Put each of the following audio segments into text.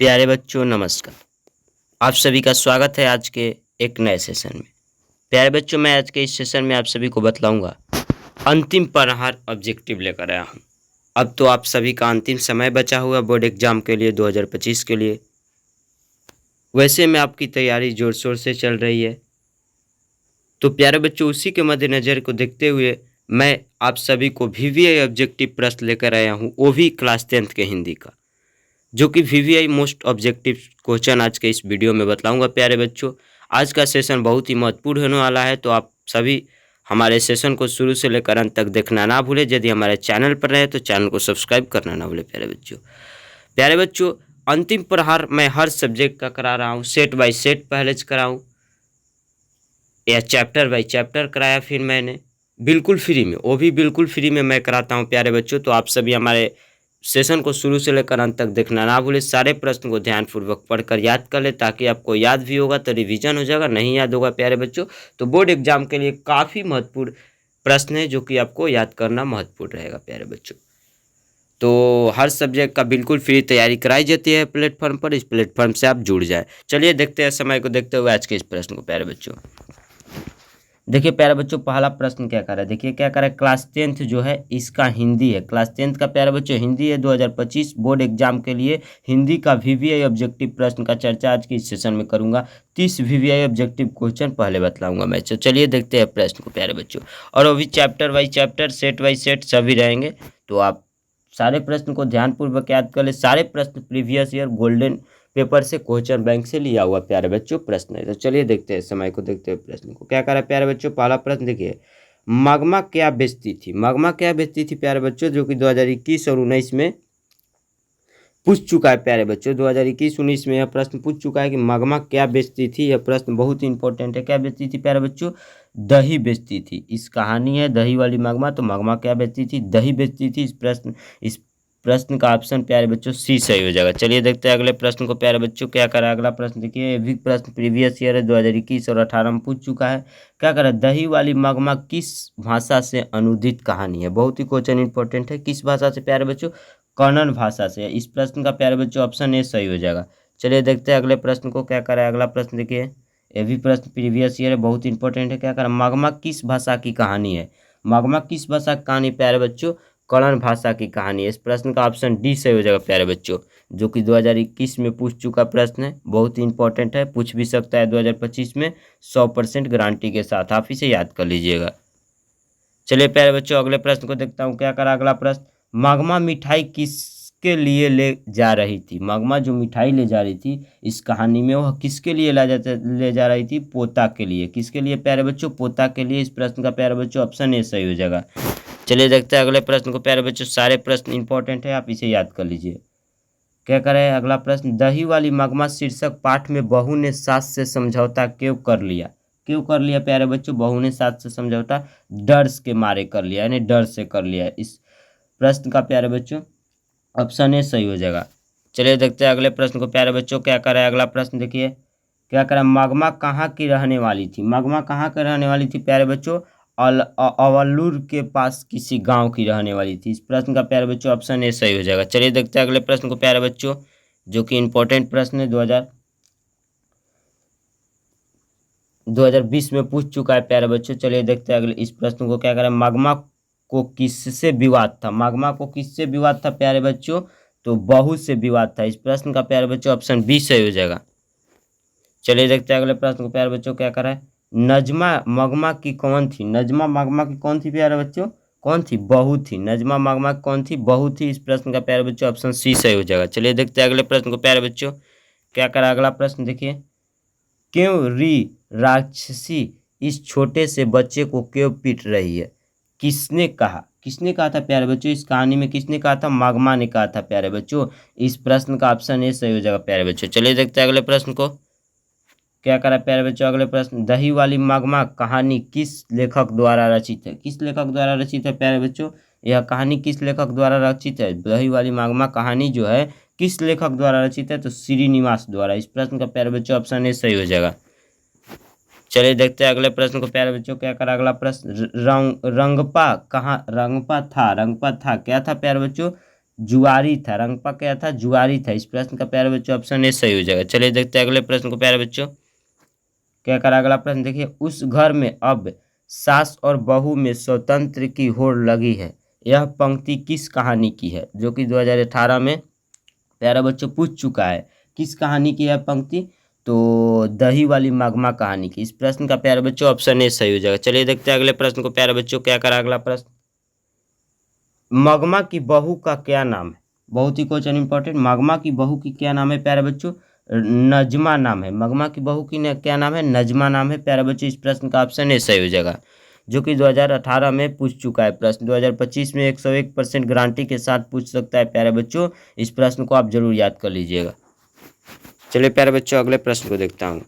प्यारे बच्चों नमस्कार। आप सभी का स्वागत है आज के एक नए सेशन में। प्यारे बच्चों, मैं आज के इस सेशन में आप सभी को बतलाऊंगा अंतिम प्रहार ऑब्जेक्टिव लेकर आया हूं। अब तो आप सभी का अंतिम समय बचा हुआ बोर्ड एग्जाम के लिए 2025 के लिए। वैसे में आपकी तैयारी जोर शोर से चल रही है, तो प्यारे बच्चों उसी के मद्देनज़र को देखते हुए मैं आप सभी को VVI ऑब्जेक्टिव प्रश्न लेकर आया हूँ, वो भी क्लास 10th के हिंदी का, जो कि VVI मोस्ट ऑब्जेक्टिव क्वेश्चन आज के इस वीडियो में बतलाऊंगा। प्यारे बच्चों, आज का सेशन बहुत ही महत्वपूर्ण होने वाला है, तो आप सभी हमारे सेशन को शुरू से लेकर अंत तक देखना ना भूलें। यदि हमारे चैनल पर रहे तो चैनल को सब्सक्राइब करना ना भूलें। प्यारे बच्चों अंतिम प्रहार मैं हर सब्जेक्ट का करा रहा हूँ, सेट बाय सेट पहले से कराऊँ या चैप्टर बाय चैप्टर कराया फिर मैंने बिल्कुल फ्री में, वो भी बिल्कुल फ्री में मैं कराता हूँ। प्यारे बच्चों, तो आप सभी हमारे सेशन को शुरू से लेकर अंत तक देखना ना भूलें। सारे प्रश्न को ध्यानपूर्वक पढ़कर याद कर ले, ताकि आपको याद भी होगा तो रिवीजन हो जाएगा, नहीं याद होगा प्यारे बच्चों तो बोर्ड एग्जाम के लिए काफ़ी महत्वपूर्ण प्रश्न है, जो कि आपको याद करना महत्वपूर्ण रहेगा। प्यारे बच्चों, तो हर सब्जेक्ट का बिल्कुल फ्री तैयारी कराई जाती है प्लेटफॉर्म पर, इस प्लेटफॉर्म से आप जुड़ जाए। चलिए देखते हैं समय को देखते हुए आज के इस प्रश्न को। प्यारे बच्चों देखिए, प्यारे बच्चों पहला प्रश्न क्या कर रहा है, देखिए क्या कर रहा है। क्लास 10th जो है इसका हिंदी है, क्लास 10th का प्यारे बच्चों हिंदी है। 2025 बोर्ड एग्जाम के लिए हिंदी का VVI ऑब्जेक्टिव प्रश्न का चर्चा आज के इस सेशन में करूंगा। 30 VVI ऑब्जेक्टिव क्वेश्चन पहले बतलाऊंगा मैं। तो चलिए देखते हैं प्रश्न को प्यारे बच्चों, और वो भी chapter wise chapter, set wise set सभी रहेंगे, तो आप सारे प्रश्न को ध्यानपूर्वक याद कर ले। सारे प्रश्न प्रीवियस ईयर गोल्डन पेपर से, क्वेश्चन बैंक से लिया हुआ प्यारे बच्चों प्रश्न है। तो चलिए देखते हैं, समय को देखते हुए प्रश्न को क्या करा प्यारे बच्चों। पहला प्रश्न देखिए, मगमा क्या बेचती थी। मगमा क्या बेचती थी प्यारे बच्चों, जो कि 2021 और 19 में पूछ चुका है प्यारे बच्चों। 2021-19 में यह प्रश्न पूछ चुका है कि मगमा क्या बेचती थी। यह प्रश्न बहुत ही इंपॉर्टेंट है। क्या बेचती थी प्यारे बच्चों, दही बेचती थी। इस कहानी है दही वाली मगमा, तो मगमा क्या बेचती थी, दही बेचती थी। इस प्रश्न का ऑप्शन प्यारे बच्चों सी सही हो जाएगा। चलिए देखते हैं अगले प्रश्न को प्यारे बच्चों। क्या करा अगला प्रश्न देखिए, ये भी प्रश्न प्रीवियस ईयर है, 2021 और 18 में पूछ चुका है। क्या करा, दही वाली मगमा किस भाषा से अनुदित कहानी है। बहुत ही क्वेश्चन इंपॉर्टेंट है। किस भाषा से प्यारे बच्चों, कन्नड़ भाषा से। इस प्रश्न का प्यारे बच्चों ऑप्शन ए सही हो जाएगा। चलिए देखते हैं अगले प्रश्न को। क्या करा है अगला प्रश्न देखिए, ये भी प्रश्न प्रीवियस ईयर है, बहुत इंपॉर्टेंट है। क्या करा, मगमा किस भाषा की कहानी है। मगमा किस भाषा की कहानी प्यारे बच्चों, कन्नड़ भाषा की कहानी है। इस प्रश्न का ऑप्शन डी सही हो जाएगा प्यारे बच्चों, जो कि 2021 में पूछ चुका प्रश्न है, बहुत ही इंपॉर्टेंट है, पूछ भी सकता है 2025 में 100% गारंटी के साथ। आप इसे याद कर लीजिएगा। चलिए प्यारे बच्चों अगले प्रश्न को देखता हूँ। क्या करा अगला प्रश्न, मगमा मिठाई किसके लिए ले जा रही थी। मगमा जो मिठाई ले जा रही थी इस कहानी में, वह किसके लिए ले जा रही थी, पोता के लिए। किसके लिए प्यारे बच्चों, पोता के लिए। इस प्रश्न का प्यारे बच्चों ऑप्शन ए सही हो जाएगा। चलिए देखते हैं अगले प्रश्न को प्यारे बच्चों। सारे प्रश्न इंपॉर्टेंट है, आप इसे याद कर लीजिए। क्या करें अगला प्रश्न, दही वाली मगमा शीर्षक पाठ में बहू ने सास से समझौता क्यों कर लिया। क्यों कर लिया प्यारे बच्चों, बहू ने सास से समझौता, डर के मारे कर लिया, यानी डर से कर लिया। इस प्रश्न का प्यारे बच्चों ऑप्शन ए सही हो जाएगा। चलिए देखते हैं अगले प्रश्न को प्यारे बच्चों। क्या करें अगला प्रश्न देखिए, क्या करें, मगमा कहाँ की रहने वाली थी। मगमा कहाँ की रहने वाली थी प्यारे बच्चों, अवल्लूर के पास किसी गांव की रहने वाली थी। इस प्रश्न का प्यारे बच्चों ऑप्शन ए सही हो जाएगा। चलिए देखते हैं अगले प्रश्न को प्यारे बच्चों, जो कि इंपॉर्टेंट प्रश्न है, 2020 में पूछ चुका है प्यारे बच्चों। चलिए देखते हैं अगले इस प्रश्न को। क्या करें, मगमा को किससे विवाद था। मगमा को किससे विवाद था प्यारे बच्चों, तो बहू से विवाद था। इस प्रश्न का प्यारे बच्चों ऑप्शन बी सही हो जाएगा। चलिए देखते हैं अगले प्रश्न को प्यारे बच्चों। क्या करा है, नजमा मगमा की कौन थी। नजमा मगमा की कौन थी प्यारे बच्चों, कौन थी, बहू थी। नजमा मगमा की कौन थी, बहू थी। इस प्रश्न का प्यारे बच्चों ऑप्शन सी सही हो जाएगा। चलिए देखते हैं अगले प्रश्न को प्यारे बच्चों। क्या करा अगला प्रश्न देखिए, क्यों री राक्षसी इस छोटे से बच्चे को क्यों पीट रही है। किसने कहा, किसने कहा था प्यारे बच्चों, इस कहानी में किसने कहा था, मगमा ने कहा था प्यारे बच्चों। इस प्रश्न का ऑप्शन ए सही हो जाएगा प्यारे बच्चों। चलिए देखते हैं अगले प्रश्न को। क्या करा प्यारे बच्चों अगले प्रश्न, दही वाली मगमा कहानी किस लेखक द्वारा रचित है। किस लेखक द्वारा रचित है प्यारे बच्चों, यह कहानी किस लेखक द्वारा रचित है। दही वाली मगमा कहानी जो है किस लेखक द्वारा रचित है, तो श्रीनिवास द्वारा। इस प्रश्न का प्यारे बच्चों ऑप्शन ए सही हो जाएगा। चलिए देखते हैं अगले प्रश्न को प्यारे बच्चों। क्या करा अगला प्रश्न, रंगपा कहाँ, रंगपा था क्या था प्यारे बच्चों, जुआरी था। रंगपा क्या था? जुआरी था। इस प्रश्न का प्यारे बच्चों ऑप्शन ए सही हो जाएगा। चलिए देखते हैं अगले प्रश्न को प्यारे बच्चों। क्या करा अगला प्रश्न देखिए, उस घर में अब सास और बहू में स्वतंत्र की होड़ लगी है, यह पंक्ति किस कहानी की है? जो कि 2018 में प्यारा बच्चों पूछ चुका है। किस कहानी की है पंक्ति? तो दही वाली मगमा कहानी की। इस प्रश्न का प्यारे बच्चों ऑप्शन ए सही हो जाएगा। चलिए देखते हैं अगले प्रश्न को प्यारे बच्चों। क्या करा अगला प्रश्न, मगमा की बहू का क्या नाम है? बहुत ही क्वेश्चन इंपॉर्टेंट। मगमा की बहू की क्या नाम है प्यारे बच्चों? नजमा नाम है। मगमा की बहू की क्या नाम है? नजमा नाम है प्यारे बच्चों। इस प्रश्न का ऑप्शन ए सही हो जाएगा। जो कि 2018 में पूछ चुका है प्रश्न। 2025 में 101% गारंटी के साथ पूछ सकता है प्यारे बच्चों। इस प्रश्न को आप जरूर याद कर लीजिएगा। चलिए प्यारे बच्चों अगले प्रश्न को देखता हूँ।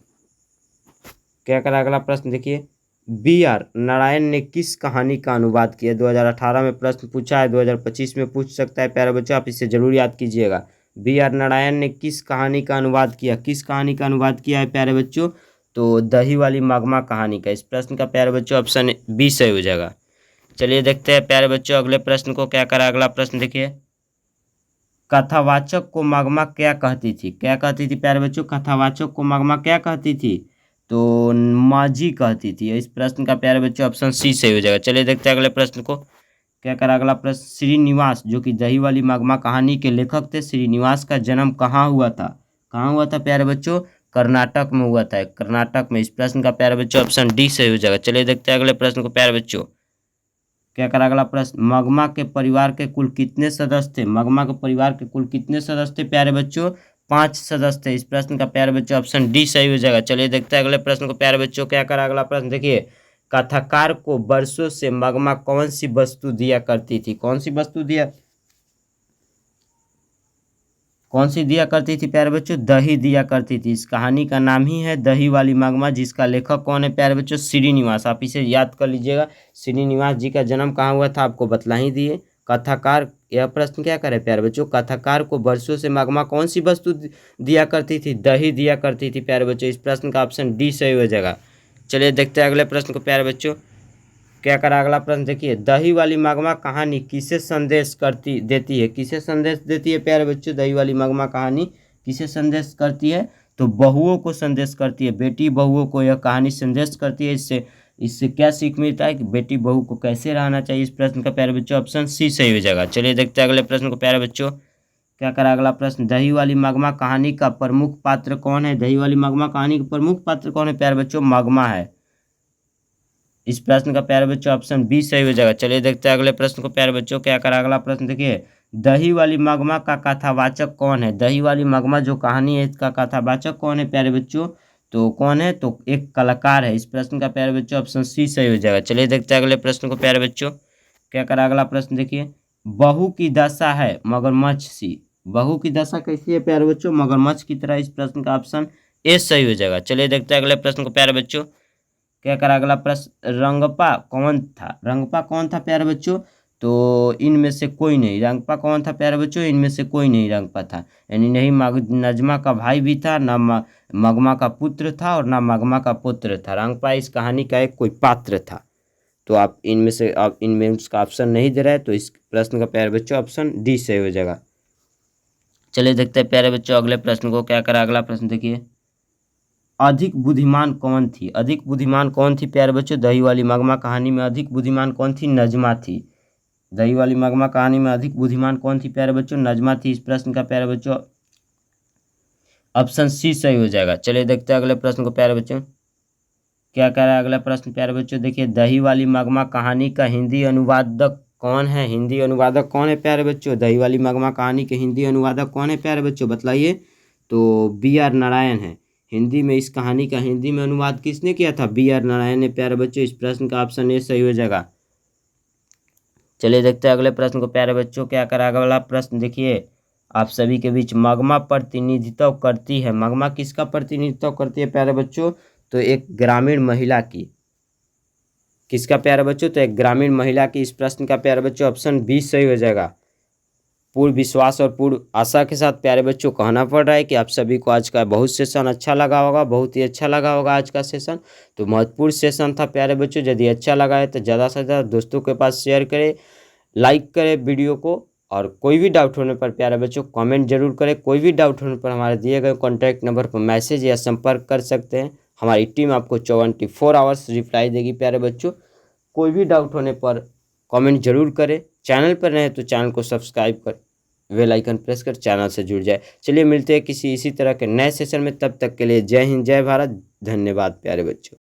क्या करा अगला प्रश्न देखिए, B.R. नारायण ने किस कहानी का अनुवाद किया? 2018 में प्रश्न पूछा है, 2025 में पूछ सकता है प्यारे बच्चों, आप इसे जरूर याद कीजिएगा। B.R. नारायण ने किस कहानी का अनुवाद किया? किस कहानी का अनुवाद किया है प्यारे बच्चों? तो दही वाली मगमा कहानी का। इस प्रश्न का प्यारे बच्चों ऑप्शन बी सही हो जाएगा। चलिए देखते हैं प्यारे बच्चों अगले प्रश्न को। क्या करा अगला प्रश्न देखिए, कथावाचक को मगमा क्या कहती थी? क्या कहती थी प्यारे बच्चों? कथावाचक को मगमा क्या कहती थी? तो माजी कहती थी। इस प्रश्न का प्यारे बच्चों ऑप्शन सी सही हो जाएगा। चलिए देखते हैं अगले प्रश्न को। क्या करा अगला प्रश्न, श्रीनिवास जो कि दही वाली मगमा कहानी के लेखक थे, श्रीनिवास का जन्म कहाँ हुआ था? कहाँ हुआ था प्यारे बच्चों? कर्नाटक में हुआ था। कर्नाटक में। इस प्रश्न का प्यारे बच्चों ऑप्शन डी सही हो जाएगा। चलिए देखते हैं अगले प्रश्न को प्यारे बच्चों। क्या करा अगला प्रश्न, मगमा के परिवार के कुल कितने सदस्य थे? मगमा के परिवार के कुल कितने सदस्य थे प्यारे बच्चों? 5 सदस्य थे। इस प्रश्न का प्यारे बच्चों ऑप्शन डी सही हो जाएगा। चलिए देखते हैं अगले प्रश्न को प्यारे बच्चों। क्या करा अगला प्रश्न देखिए, कथाकार को वर्षों से मगमा कौन सी वस्तु दिया करती थी? कौन सी वस्तु दिया, कौन सी दिया करती थी प्यारे बच्चों? दही दिया करती थी। इस कहानी का नाम ही है दही वाली मगमा, जिसका लेखक कौन है प्यारे बच्चों? श्रीनिवास। आप इसे याद कर लीजिएगा। श्रीनिवास जी का जन्म कहाँ हुआ था आपको बतला ही दिए। कथाकार, यह प्रश्न क्या करे प्यारे बच्चों, कथाकार को वर्षों से मगमा कौन सी वस्तु दिया करती थी? दही दिया करती थी प्यारे बच्चों। इस प्रश्न का ऑप्शन डी सही हो जाएगा। चलिए देखते हैं अगले प्रश्न को प्यारे बच्चों। क्या करा अगला प्रश्न देखिए, दही वाली मगमा कहानी किसे संदेश करती देती है? किसे संदेश देती है प्यारे बच्चों? दही वाली मगमा कहानी किसे संदेश करती है? तो बहुओं को संदेश करती है। बेटी बहुओं को यह कहानी संदेश करती है। इससे इससे क्या सीख मिलता है कि बेटी बहू को कैसे रहना चाहिए? इस प्रश्न का प्यारे बच्चों ऑप्शन सी सही हो जाएगा। चलिए देखते हैं अगले प्रश्न को प्यारे बच्चों। क्या करा अगला प्रश्न, दही वाली मगमा कहानी का प्रमुख पात्र कौन है? दही वाली मगमा कहानी का प्रमुख पात्र कौन है प्यारे बच्चों? मगमा है। इस प्रश्न का प्यारे बच्चों ऑप्शन बी सही हो जाएगा। चलिए देखते हैं अगले प्रश्न को प्यारे बच्चों। क्या करा अगला प्रश्न देखिए, दही वाली मगमा का कथावाचक कौन है? दही वाली मगमा जो कहानी है इसका कथावाचक कौन है प्यारे बच्चों? तो कौन है? तो एक कलाकार है। इस प्रश्न का प्यारे बच्चों ऑप्शन सी सही हो जाएगा। चलिए देखते हैं अगले प्रश्न को प्यारे बच्चों। क्या करा अगला प्रश्न देखिए, बहू की दशा है मगरमच्छ सी। बहू की दशा कैसी है प्यारे बच्चों? मगरमच्छ की तरह। इस प्रश्न का ऑप्शन ए सही हो जाएगा। चलिए देखते हैं अगले प्रश्न को प्यारे बच्चों। क्या करा अगला प्रश्न, रंगपा कौन था? रंगपा कौन था प्यारे बच्चों? तो इनमें से कोई नहीं। रंगपा कौन था प्यारे बच्चों? इनमें से कोई नहीं रंगपा था। यानी नहीं नजमा का भाई भी था, ना मगमा का पुत्र था और ना मगमा का पुत्र था। रंगपा इस कहानी का एक कोई पात्र था। तो आप इनमें उसका ऑप्शन नहीं दे रहे, तो इस प्रश्न का प्यारे बच्चों ऑप्शन डी सही हो जाएगा। चलिए देखते हैं प्यारे बच्चों अगले प्रश्न को। क्या करा अगला प्रश्न देखिए, अधिक बुद्धिमान कौन थी? अधिक बुद्धिमान कौन थी प्यारे बच्चों? दही वाली मगमा कहानी में अधिक बुद्धिमान कौन थी? नजमा थी। दही वाली मगमा कहानी में अधिक बुद्धिमान कौन थी प्यारे बच्चों? नजमा थी। इस प्रश्न का प्यारे बच्चों ऑप्शन सी सही हो जाएगा। चलिए देखते हैं अगले प्रश्न को प्यारे बच्चों। क्या कह रहा है अगला प्रश्न प्यारे बच्चों देखिए, दही वाली मगमा कहानी का हिंदी अनुवादक कौन है? हिंदी अनुवादक कौन है प्यारे बच्चों? दही वाली मगमा कहानी के हिंदी अनुवादक कौन है प्यारे बच्चों, बतलाइए। तो B.R. नारायण है। हिंदी में इस कहानी का हिंदी में अनुवाद किसने किया था? B.R. नारायण ने प्यारे बच्चों। इस प्रश्न का ऑप्शन ए सही हो जाएगा। चलिए देखते हैं अगले प्रश्न को प्यारे बच्चों। क्या करा अगला प्रश्न देखिए, आप सभी के बीच मगमा प्रतिनिधित्व करती है। मगमा किसका प्रतिनिधित्व करती है प्यारे बच्चों? तो एक ग्रामीण महिला की। किसका प्यारे बच्चों? तो एक ग्रामीण महिला की। इस प्रश्न का प्यारे बच्चों ऑप्शन बी सही हो जाएगा। पूर्ण विश्वास और पूर्ण आशा के साथ प्यारे बच्चों कहना पड़ रहा है कि आप सभी को आज का बहुत सेशन अच्छा लगा होगा, बहुत ही अच्छा लगा होगा आज का सेशन। तो महत्वपूर्ण सेशन था प्यारे बच्चों। यदि अच्छा लगा है तो ज़्यादा से ज़्यादा दोस्तों के पास शेयर करें, लाइक करें वीडियो को और कोई भी डाउट होने पर प्यारे बच्चों कमेंट जरूर करें। कोई भी डाउट होने पर हमारे दिए गए कॉन्टैक्ट नंबर पर मैसेज या संपर्क कर सकते हैं। हमारी टीम आपको 24 आवर्स रिप्लाई देगी प्यारे बच्चों। कोई भी डाउट होने पर कमेंट जरूर करें। चैनल पर रहे तो चैनल को सब्सक्राइब कर बेल आइकन प्रेस कर चैनल से जुड़ जाए। चलिए मिलते हैं किसी इसी तरह के नए सेशन में, तब तक के लिए जय हिंद जय भारत। धन्यवाद प्यारे बच्चों।